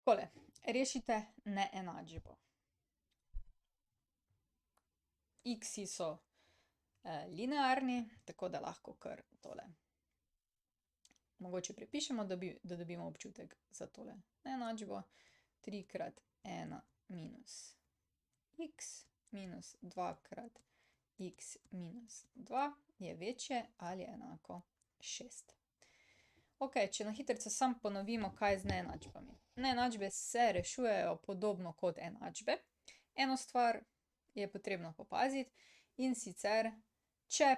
Takole, rešite neenačbo. X-i so linearni, tako da lahko kar tole mogoče prepišemo, da dobimo občutek za tole neenačbo. 3 krat 1 minus x minus 2 krat x minus 2 je večje ali enako 6. Ok, če na hitrico samo ponovimo, kaj z neenačbami. Neenačbe se rešujejo podobno kot enačbe. Eno stvar je potrebno popaziti, in sicer, če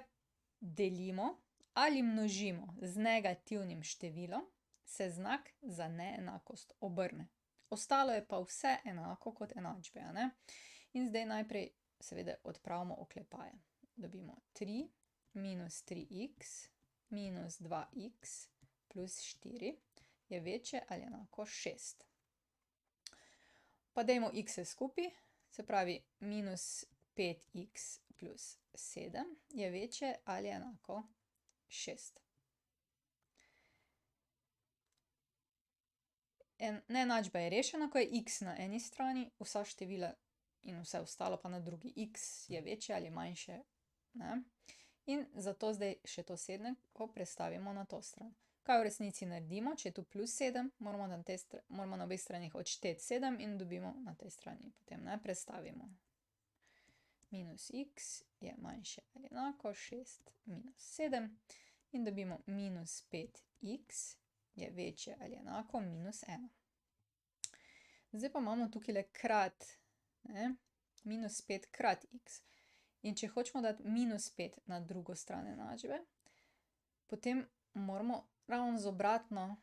delimo ali množimo z negativnim številom, se znak za neenakost obrne. Ostalo je pa vse enako kot enačbe, a ne? In zdaj najprej seveda odpravimo oklepaje. Dobimo 3 minus 3x minus 2x plus 4 je večje ali enako 6. Pa dajmo x-e skupaj, se pravi minus 5x plus 7 je večje ali enako 6. Neenačba je rešena, ko je x na eni strani, vsa števila in vse ostalo pa na drugi. X je večje ali manjše, ne? In zato zdaj še to 7 prestavimo na to stran. Kaj v resnici naredimo? Če je tu plus 7, moramo na obeh stranih odšteti 7 in dobimo na tej strani potem, ne? Prestavimo. Minus x je manjše ali enako 6 minus 7 in dobimo minus 5x je večje ali enako minus 1. Zdaj pa imamo tukajle krat, ne? Minus 5 krat x. In če hočemo dati minus 5 na drugo stran enačbe, potem moramo ravno z obratno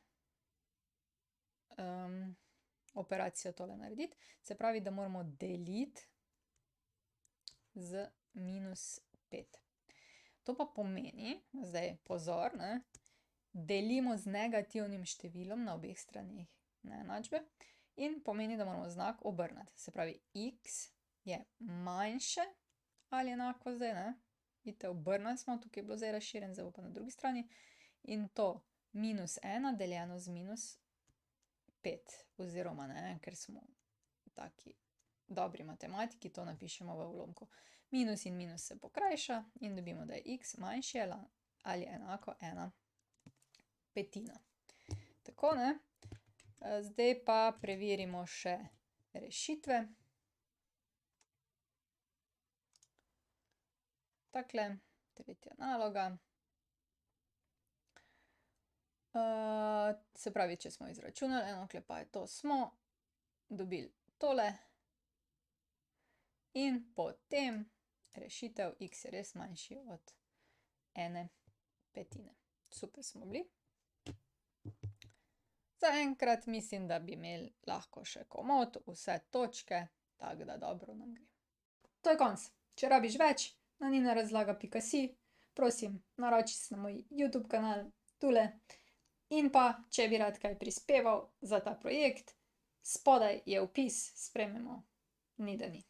operacijo tole narediti. Se pravi, da moramo deliti z minus 5. To pa pomeni, zdaj pozor, ne? Delimo z negativnim številom na obeh straneh neenačbe in pomeni, da moramo znak obrniti. Se pravi, x je manjše ali enako zdaj, ne? Vidite, obrnili smo, tukaj je bilo zdaj razširjeno, zdaj bo pa na drugi strani. In to minus 1 deljeno z minus 5. Oziroma, ne, ker smo taki dobri matematiki, to napišemo v ulomku. Minus in minus se pokrajša in dobimo, da je x manjše ali enako 1/5. Tako, ne? Zdaj pa preverimo še rešitve. Takle, tretja naloga. Se pravi, če smo izračunali en oklepaj, to smo dobili tole. In potem rešitev x je res manjši od 1/5. Super smo bili. Zaenkrat mislim, da bi imeli lahko še komot vse točke, tako da dobro nam gre. To je konec. Če rabiš več, na ninarazlaga.si, prosim, naroči se na moj YouTube kanal, tule. In pa, če bi rad kaj prispeval za ta projekt, spodaj je vpis, sprejmemo, ni da ni.